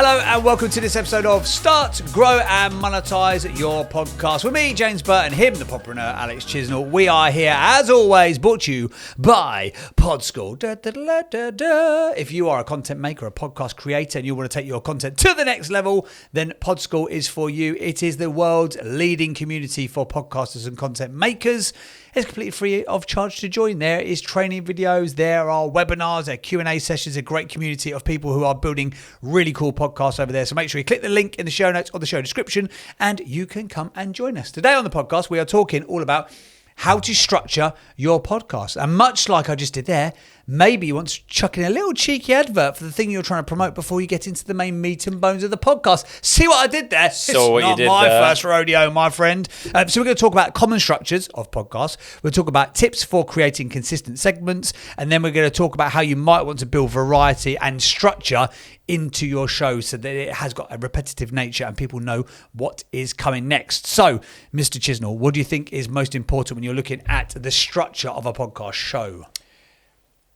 Hello and welcome to this episode of Start, Grow and Monetise Your Podcast. With me, James Burt, and him, the podpreneur, Alex Chisnell. We are here, as always, brought to you by Podschool. If you are a content maker, a podcast creator, and you want to take your content to the next level, then Podschool is for you. It is the world's leading community for podcasters and content makers. It's completely free of charge to join. There is training videos, there are webinars, there are Q&A sessions, a great community of people who are building really cool podcasts over there. So make sure you click the link in the show notes or the show description and you can come and join us. Today on the podcast, we are talking all about how to structure your podcast. And much like I just did there, maybe you want to chuck in a little cheeky advert for the thing you're trying to promote before you get into the main meat and bones of the podcast. See what I did there? It's not my first rodeo, my friend. So we're going to talk about common structures of podcasts. We'll talk about tips for creating consistent segments. And then we're going to talk about how you might want to build variety and structure into your show so that it has got a repetitive nature and people know what is coming next. So, Mr. Chisnell, what do you think is most important when you're looking at the structure of a podcast show?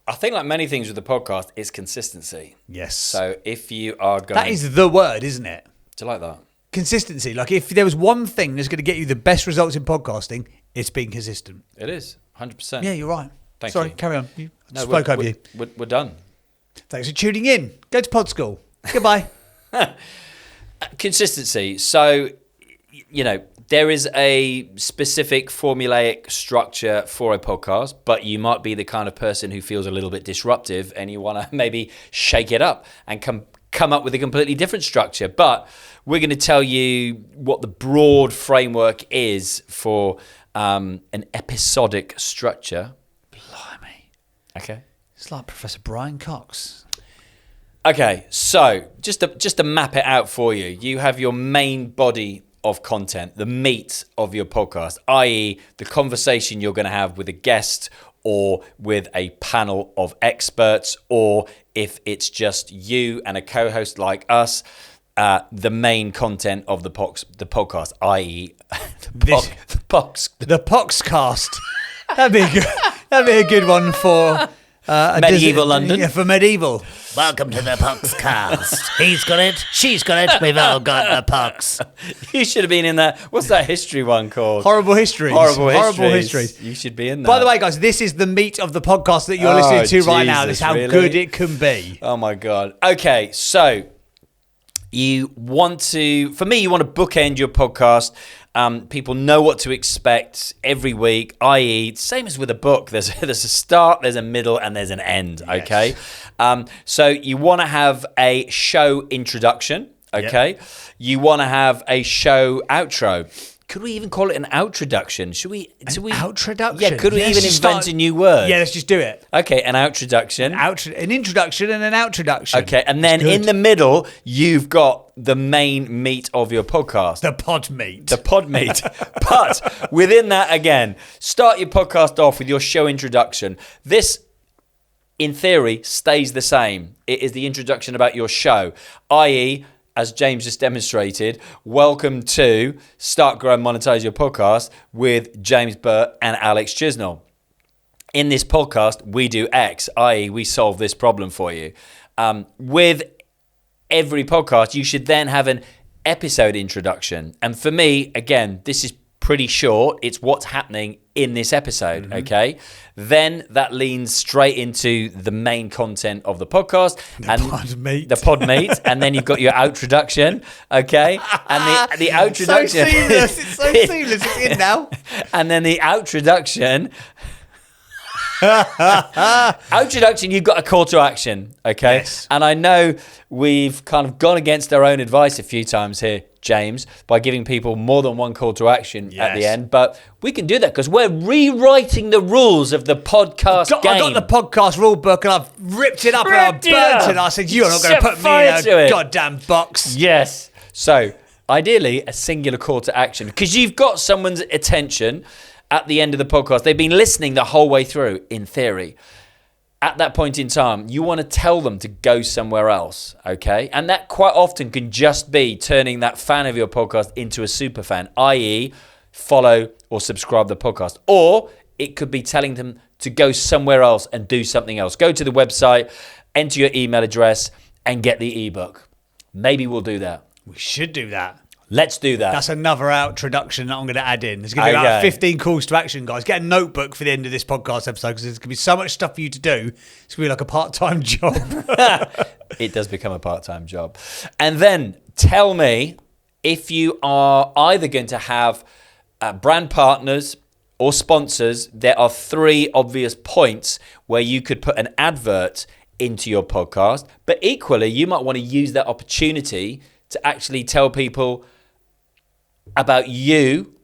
I think like many things with the podcast, it's consistency. Yes. So if you are going... That is the word, isn't it? Do you like that? Consistency. Like if there was one thing that's going to get you the best results in podcasting, it's being consistent. It is, 100%. Yeah, you're right. Sorry, carry on. I spoke over you. We're done. Thanks for tuning in. Go to Podschool. Goodbye. Consistency. So, you know, there is a specific formulaic structure for a podcast, but you might be the kind of person who feels a little bit disruptive and you want to maybe shake it up and come up with a completely different structure. But we're going to tell you what the broad framework is for an episodic structure. Blimey. Okay. It's like Professor Brian Cox. Okay, so just to map it out for you, you have your main body of content, the meat of your podcast, i.e. the conversation you're going to have with a guest or with a panel of experts, or if it's just you and a co-host like us, the main content of the podcast, i.e. the Poxcast. That'd be a good one for... medieval London. Yeah, for medieval. Welcome to the Poxcast. He's got it, she's got it, we've all got the pox. You should have been in that. What's that history one called? Horrible Histories. Horrible Histories. You should be in that. By the way, guys, this is the meat of the podcast that you're listening to right now. This is how good it can be. Oh my God. Okay, so you want to bookend your podcast. People know what to expect every week, i.e. same as with a book. There's a start, there's a middle, and there's an end, okay? Yes. So you want to have a show introduction, okay? Yep. You want to have a show outro. Could we even call it an outroduction? Should we? Outroduction? Yeah, could we even invent a new word? Yeah, let's just do it. Okay, an outroduction. An introduction and an outroduction. Okay, and then in the middle, you've got the main meat of your podcast. The pod meat. But within that, again, start your podcast off with your show introduction. This, in theory, stays the same. It is the introduction about your show, i.e., as James just demonstrated, welcome to Start, Grow and Monetise Your Podcast with James Burt and Alex Chisnell. In this podcast, we do X, i.e. we solve this problem for you. With every podcast, you should then have an episode introduction. And for me, again, this is pretty short. It's what's happening in this episode, okay? Then that leans straight into the main content of the podcast. The pod meat. And then you've got your outroduction, okay? And the outroduction... So seamless. It's so seamless. It's in now. And then the outroduction... Outroduction, you've got a call to action, okay? Yes. And I know we've kind of gone against our own advice a few times here, James, by giving people more than one call to action at the end. But we can do that because we're rewriting the rules of the podcast game. I got the podcast rule book and I've ripped it up and I've burnt it. I said, you're not going to put me in a goddamn box. Yes. So ideally, a singular call to action because you've got someone's attention at the end of the podcast. They've been listening the whole way through, in theory. At that point in time, you want to tell them to go somewhere else, okay? And that quite often can just be turning that fan of your podcast into a super fan, i.e. follow or subscribe the podcast. Or it could be telling them to go somewhere else and do something else. Go to the website, enter your email address, and get the ebook. Maybe we'll do that. We should do that. Let's do that. That's another introduction that I'm going to add in. There's going to be about 15 calls to action, guys. Get a notebook for the end of this podcast episode because there's going to be so much stuff for you to do. It's going to be like a part-time job. It does become a part-time job. And then tell me if you are either going to have brand partners or sponsors. There are 3 obvious points where you could put an advert into your podcast, but equally you might want to use that opportunity to actually tell people about you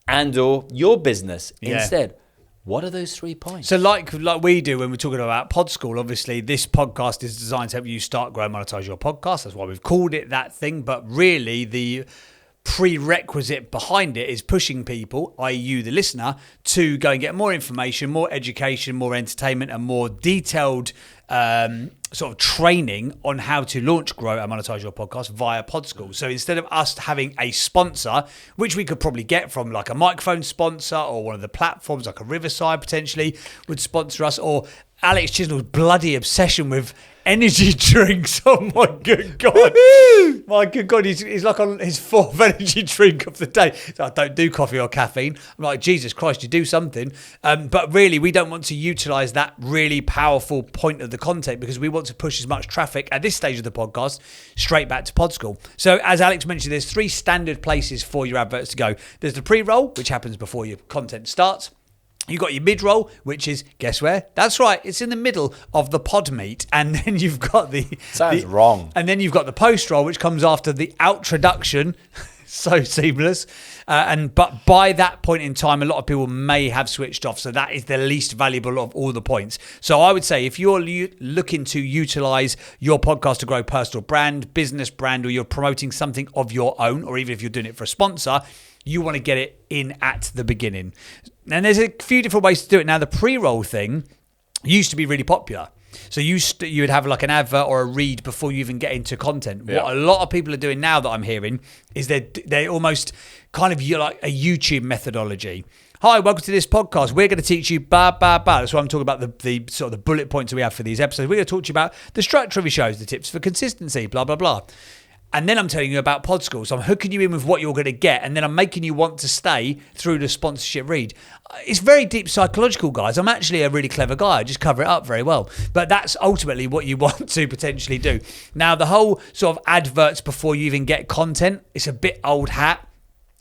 and or your business instead. What are those 3 points? So like we do when we're talking about Pod School, obviously this podcast is designed to help you start, grow, monetize your podcast. That's why we've called it that thing. But really the prerequisite behind it is pushing people, i.e. you, the listener, to go and get more information, more education, more entertainment, and more detailed sort of training on how to launch, grow, and monetize your podcast via Pod School. So instead of us having a sponsor, which we could probably get from like a microphone sponsor or one of the platforms like a Riverside potentially would sponsor us, or Alex Chisnell's bloody obsession with energy drinks. Oh my good God. My good God, he's like on his 4th energy drink of the day. So I don't do coffee or caffeine. I'm like, Jesus Christ, you do something. But really, we don't want to utilize that really powerful point of the content because we want to push as much traffic at this stage of the podcast straight back to Pod School. So as Alex mentioned, there's 3 standard places for your adverts to go. There's the pre-roll, which happens before your content starts. You got your mid-roll, which is, guess where? That's right, it's in the middle of the pod meet. And then you've got Sounds wrong. And then you've got the post-roll, which comes after the outroduction. So seamless. But by that point in time, a lot of people may have switched off. So that is the least valuable of all the points. So I would say if you're looking to utilize your podcast to grow personal brand, business brand, or you're promoting something of your own, or even if you're doing it for a sponsor, you want to get it in at the beginning. And there's a few different ways to do it. Now, the pre-roll thing used to be really popular. So you would have like an advert or a read before you even get into content. Yeah. What a lot of people are doing now that I'm hearing is they're almost kind of like a YouTube methodology. Hi, welcome to this podcast. We're going to teach you blah, blah, blah. That's what I'm talking about, the sort of the bullet points that we have for these episodes. We're going to talk to you about the structure of your shows, the tips for consistency, blah, blah, blah. And then I'm telling you about Pod School. So I'm hooking you in with what you're going to get. And then I'm making you want to stay through the sponsorship read. It's very deep psychological, guys. I'm actually a really clever guy. I just cover it up very well. But that's ultimately what you want to potentially do. Now, the whole sort of adverts before you even get content, it's a bit old hat.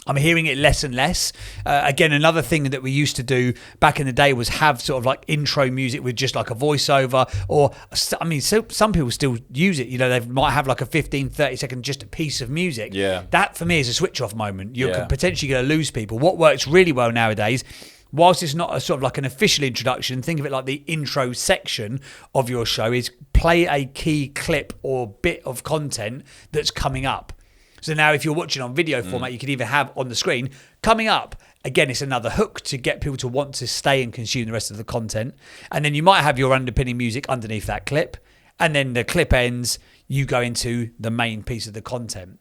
I'm hearing it less and less. Again, another thing that we used to do back in the day was have sort of like intro music with just like a voiceover, or, I mean, so some people still use it. You know, they might have like a 15, 30 second, just a piece of music. Yeah. That for me is a switch off moment. You're potentially going to lose people. What works really well nowadays, whilst it's not a sort of like an official introduction, think of it like the intro section of your show, is play a key clip or bit of content that's coming up. So now if you're watching on video format, you can even have on the screen coming up. Again, it's another hook to get people to want to stay and consume the rest of the content. And then you might have your underpinning music underneath that clip. And then the clip ends, you go into the main piece of the content.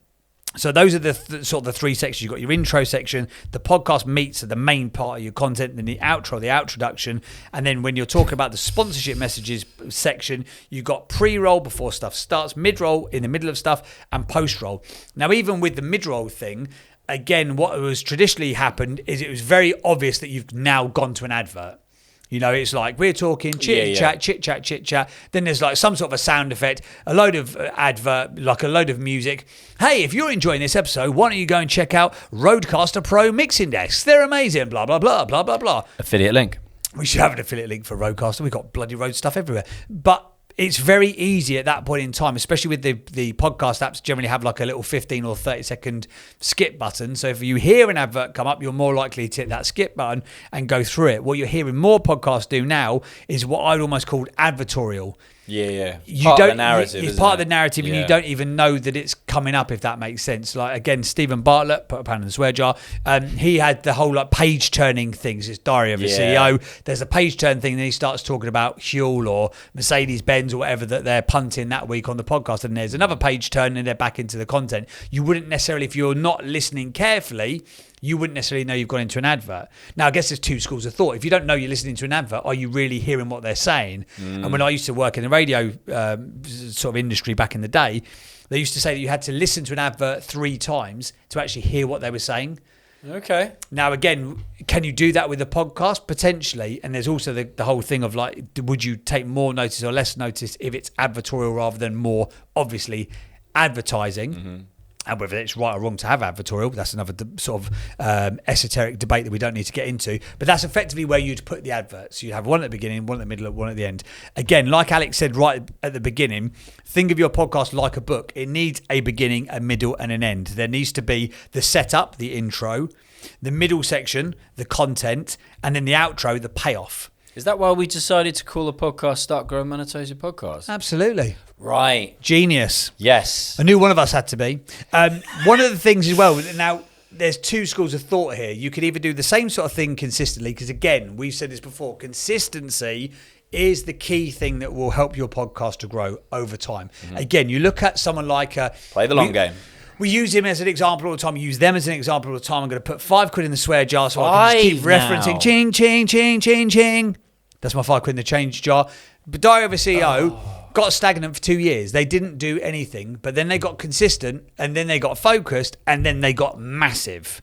So those are the sort of the 3 sections. You've got your intro section, the podcast meets are the main part of your content, then the outro, the outroduction. And then when you're talking about the sponsorship messages section, you've got pre-roll before stuff starts, mid-roll in the middle of stuff, and post-roll. Now, even with the mid-roll thing, again, what was traditionally happened is it was very obvious that you've now gone to an advert. You know, it's like we're talking chit-chat, chit-chat. Then there's like some sort of a sound effect, a load of advert, like a load of music. Hey, if you're enjoying this episode, why don't you go and check out Rodecaster Pro Mixing Desks? They're amazing, blah, blah, blah, blah, blah, blah. Affiliate link. We should have an affiliate link for Rodecaster. We've got bloody Rode stuff everywhere. But it's very easy at that point in time, especially with the podcast apps generally have like a little 15 or 30 second skip button. So if you hear an advert come up, you're more likely to hit that skip button and go through it. What you're hearing more podcasts do now is what I'd almost call advertorial. Yeah. Part of the narrative. It's part of the narrative, and you don't even know that it's coming up, if that makes sense. Like again, Stephen Bartlett, put a pound in the swear jar. He had the whole like page turning things. It's Diary of a CEO. There's a page turn thing. Then he starts talking about Huel or Mercedes Benz or whatever that they're punting that week on the podcast. And there's another page turn, and they're back into the content. You wouldn't necessarily, if you're not listening carefully, you wouldn't necessarily know you've gone into an advert. Now, I guess there's 2 schools of thought. If you don't know you're listening to an advert, are you really hearing what they're saying? And when I used to work in the radio sort of industry back in the day, They used to say that you had to listen to an advert 3 times to actually hear what they were saying. Okay. Now, again, can you do that with a podcast? Potentially. And there's also the whole thing of like, would you take more notice or less notice if it's advertorial rather than more, obviously, advertising? Mm-hmm. And whether it's right or wrong to have advertorial, that's another sort of esoteric debate that we don't need to get into. But that's effectively where you'd put the adverts. You'd have one at the beginning, one at the middle, one at the end. Again, like Alex said right at the beginning, think of your podcast like a book. It needs a beginning, a middle, and an end. There needs to be the setup, the intro, the middle section, the content, and then the outro, the payoff. Is that why we decided to call a podcast Start, Grow, Monetise Your Podcast? Absolutely. Right. Genius. Yes. I knew one of us had to be. One of the things as well, now there's 2 schools of thought here. You could either do the same sort of thing consistently, because again, we've said this before, consistency is the key thing that will help your podcast to grow over time. Mm-hmm. Again, you look at someone like... Play the long game. We use him as an example all the time. We use them as an example all the time. I'm going to put £5 in the swear jar so I can just keep referencing ching, ching, ching, ching, ching. That's my £5 in the change jar. But Diary of a CEO got stagnant for 2 years. They didn't do anything, but then they got consistent, and then they got focused, and then they got massive.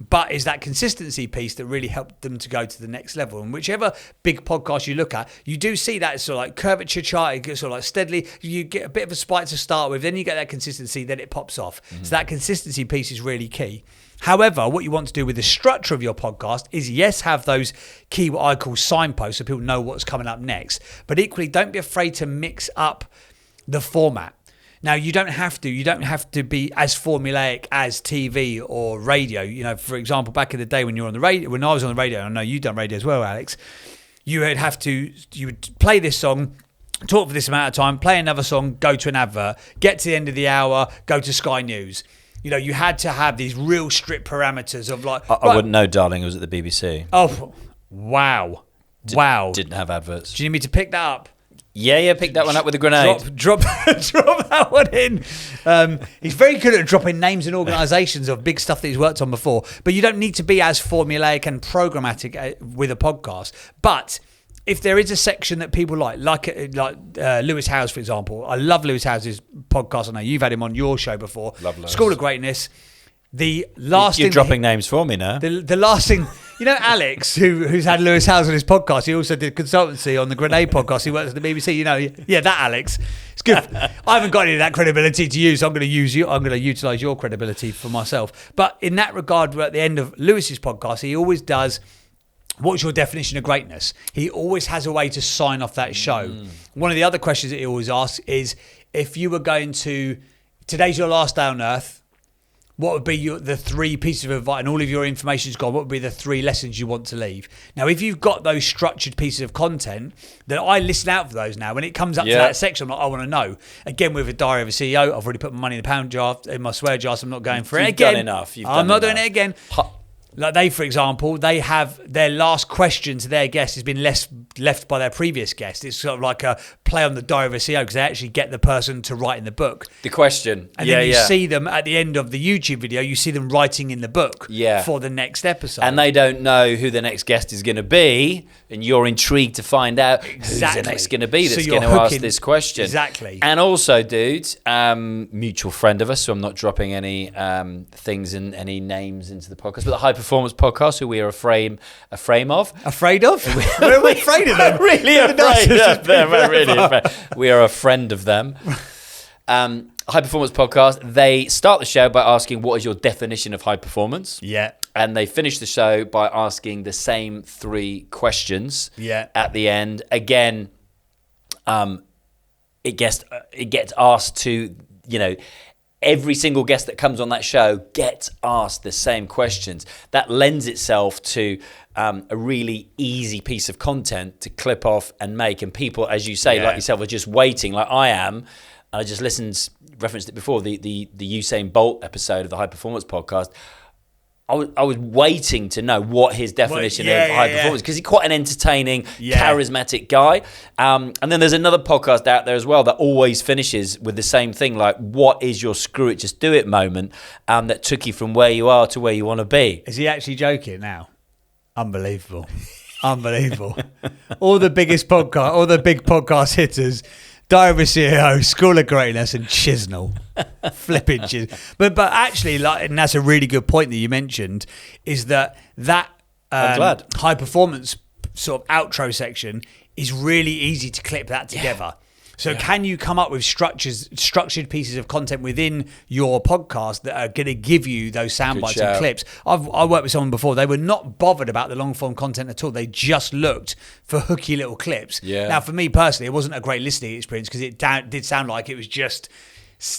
But it's that consistency piece that really helped them to go to the next level. And whichever big podcast you look at, you do see that sort of like curvature chart. It gets sort of like steadily. You get a bit of a spike to start with, then you get that consistency, then it pops off. Mm-hmm. So that consistency piece is really key. However, what you want to do with the structure of your podcast is, yes, have those key, what I call signposts, so people know what's coming up next. But equally, don't be afraid to mix up the format. Now, you don't have to be as formulaic as TV or radio. You know, for example, back in the day when you're on the radio, when I was on the radio, I know you've done radio as well, Alex, you would play this song, talk for this amount of time, play another song, go to an advert, get to the end of the hour, go to Sky News. You know, you had to have these real strict parameters of like... I wouldn't know, darling. It was at the BBC. Oh, wow. Wow. Didn't have adverts. Do you need me to pick that up? Yeah, pick that one up with a grenade. Drop that one in. He's very good at dropping names and organisations of big stuff that he's worked on before. But you don't need to be as formulaic and programmatic with a podcast. But... if there is a section that people like Lewis Howes, for example, I love Lewis Howes' podcast. I know you've had him on your show before. Love Lewis. School of Greatness. The last You're thing dropping names for me now. The last thing, you know, Alex, who's had Lewis Howes on his podcast, he also did consultancy on the Grenade podcast. He works at the BBC. You know, yeah, that Alex. It's good. I haven't got any of that credibility to use. So I'm going to use you. I'm going to utilise your credibility for myself. But in that regard, at the end of Lewis's podcast, he always does. What's your definition of greatness? He always has a way to sign off that show. One of the other questions that he always asks is, if you were going to, today's your last day on earth, what would be the 3 pieces of advice, and all of your information's gone, what would be the 3 lessons you want to leave? Now, if you've got those structured pieces of content, then I listen out for those now. When it comes up to that section, I'm like, I want to know. Again, with a Diary of a CEO, I've already put my money in the pound jar, in my swear jar, so I'm not going for it again. You've done enough. I'm not doing it again. Like they, for example, they have their last question to their guest has been left by their previous guest. It's sort of like a play on the Diary of a CEO, because they actually get the person to write in the book. The question. And then you see them at the end of the YouTube video, you see them writing in the book for the next episode. And they don't know who the next guest is going to be, and you're intrigued to find out who's the next going to be that's going to ask this question. Exactly. And also, dudes, mutual friend of us, so I'm not dropping any things and any names into the podcast, but the High Performance Podcast, who we are a frame of. Afraid of? We're afraid of them. Really afraid of them. Really afraid. We are a friend of them. High Performance Podcast, they start the show by asking, what is your definition of high performance? Yeah. And they finish the show by asking the same 3 questions at the end. Again, it gets asked to, you know, every single guest that comes on that show gets asked the same questions. That lends itself to a really easy piece of content to clip off and make. And people, as you say, like yourself, are just waiting, like I am. I just referenced it before, the Usain Bolt episode of the High Performance Podcast. I was waiting to know what his definition of high performance, because he's quite an entertaining, charismatic guy. And then there's another podcast out there as well that always finishes with the same thing, like, what is your screw it, just do it moment that took you from where you are to where you want to be? Is he actually joking now? Unbelievable. Unbelievable. All the big podcast hitters Diary of a CEO, School of Greatness, and Chisnell. Flipping Chisnell. But actually, like, and that's a really good point that you mentioned, is that I'm glad. high performance sort of outro section is really easy to clip that together. So can you come up with structured pieces of content within your podcast that are going to give you those sound bites and clips? I worked with someone before. They were not bothered about the long form content at all. They just looked for hooky little clips. Yeah. Now, for me personally, it wasn't a great listening experience because it did sound like it was just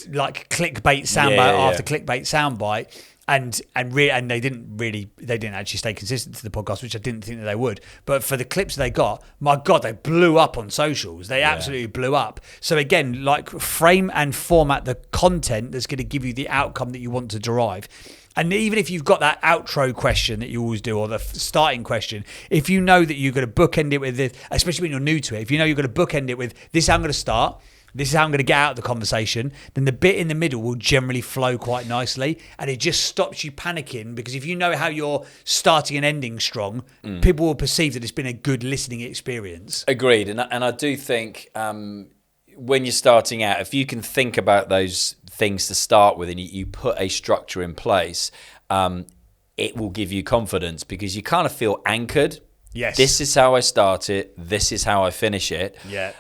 like clickbait soundbite after clickbait soundbite. And they didn't actually stay consistent to the podcast, which I didn't think that they would. But for the clips they got, my God, they blew up on socials. They absolutely blew up. So again, like, frame and format the content that's going to give you the outcome that you want to derive. And even if you've got that outro question that you always do, or the starting question, if you know that you're going to bookend it with this, especially when you're new to it, if you know you're going to bookend it with, this is how I'm going to start, this is how I'm going to get out of the conversation, then the bit in the middle will generally flow quite nicely, and it just stops you panicking, because if you know how you're starting and ending strong, people will perceive that it's been a good listening experience. Agreed. And I do think when you're starting out, if you can think about those things to start with and you put a structure in place, it will give you confidence, because you kind of feel anchored. Yes. This is how I start it. This is how I finish it. Yeah.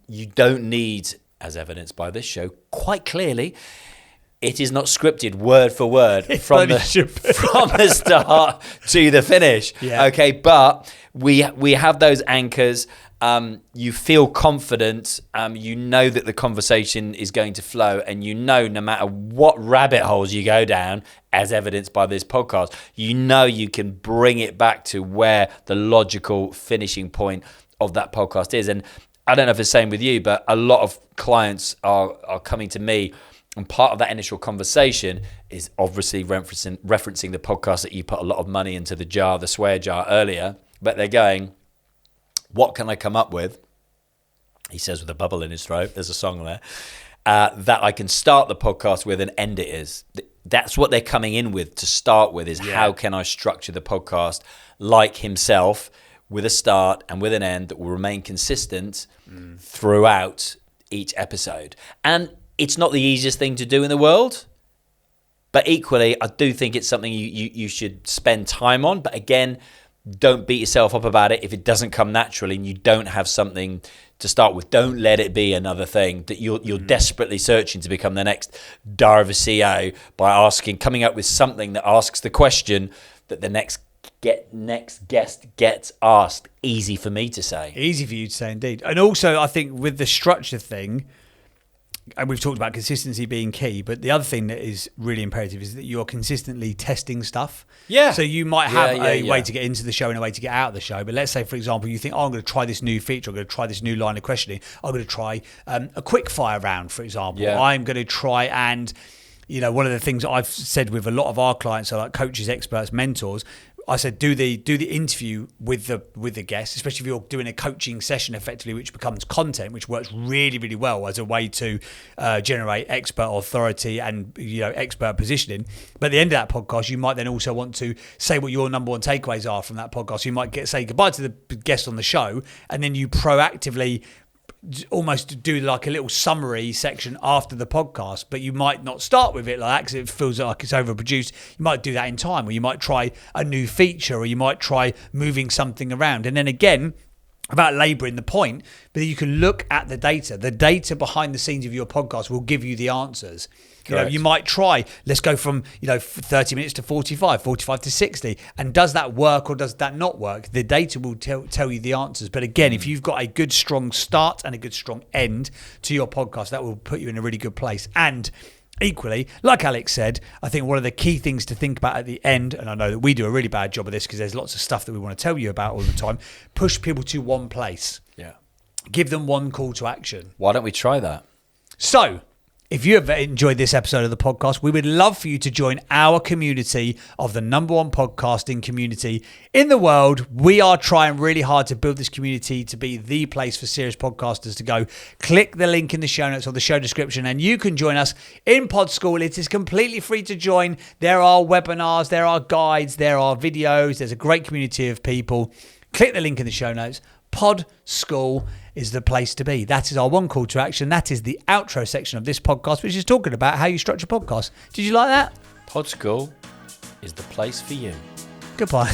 You don't need, as evidenced by this show, quite clearly, it is not scripted word for word from the start to the finish. Yeah. Okay, but we have those anchors. You feel confident. You know that the conversation is going to flow, and you know no matter what rabbit holes you go down, as evidenced by this podcast, you know you can bring it back to where the logical finishing point of that podcast is. And I don't know if it's the same with you, but a lot of clients are coming to me, and part of that initial conversation is obviously referencing the podcast that you put a lot of money into the swear jar earlier, but they're going, what can I come up with? He says with a bubble in his throat, there's a song there, that I can start the podcast with and end it is. That's what they're coming in with to start with, is how can I structure the podcast like himself, with a start and with an end that will remain consistent throughout each episode. And it's not the easiest thing to do in the world, but equally, I do think it's something you should spend time on. But again, don't beat yourself up about it if it doesn't come naturally and you don't have something to start with. Don't let it be another thing that you're desperately searching to become the next Diary of a CEO by coming up with something that asks the question that the next guest gets asked. Easy for me to say. Easy for you to say, indeed. And also, I think with the structure thing, and we've talked about consistency being key, but the other thing that is really imperative is that you're consistently testing stuff. Yeah. So you might have a way to get into the show and a way to get out of the show. But let's say, for example, you think, I'm going to try this new feature. I'm going to try this new line of questioning. I'm going to try a quick fire round, for example. Yeah. I'm going to try and, one of the things I've said with a lot of our clients, so like coaches, experts, mentors, I said, do the interview with the guest, especially if you're doing a coaching session effectively, which becomes content, which works really, really well as a way to generate expert authority and expert positioning. But at the end of that podcast, you might then also want to say what your number one takeaways are from that podcast. You might say goodbye to the guest on the show, and then you proactively almost do like a little summary section after the podcast, but you might not start with it like that because it feels like it's overproduced. You might do that in time, or you might try a new feature, or you might try moving something around. And then again, about labouring the point, but you can look at the data behind the scenes of your podcast will give you the answers. You might try, let's go from 30 minutes to 45 to 60, and does that work or does that not work? The data will tell you the answers. But again, if you've got a good strong start and a good strong end to your podcast, that will put you in a really good place. And equally, like Alex said, I think one of the key things to think about at the end, and I know that we do a really bad job of this because there's lots of stuff that we want to tell you about all the time, push people to one place. Yeah. Give them one call to action. Why don't we try that? So, if you have enjoyed this episode of the podcast, we would love for you to join our community of the number one podcasting community in the world. We are trying really hard to build this community to be the place for serious podcasters to go. Click the link in the show notes or the show description, and you can join us in Pod School. It is completely free to join. There are webinars, there are guides, there are videos. There's a great community of people. Click the link in the show notes, Pod School. is the place to be. That is our one call to action. That is the outro section of this podcast, which is talking about how you structure podcasts. Did you like that? Pod School is the place for you. Goodbye.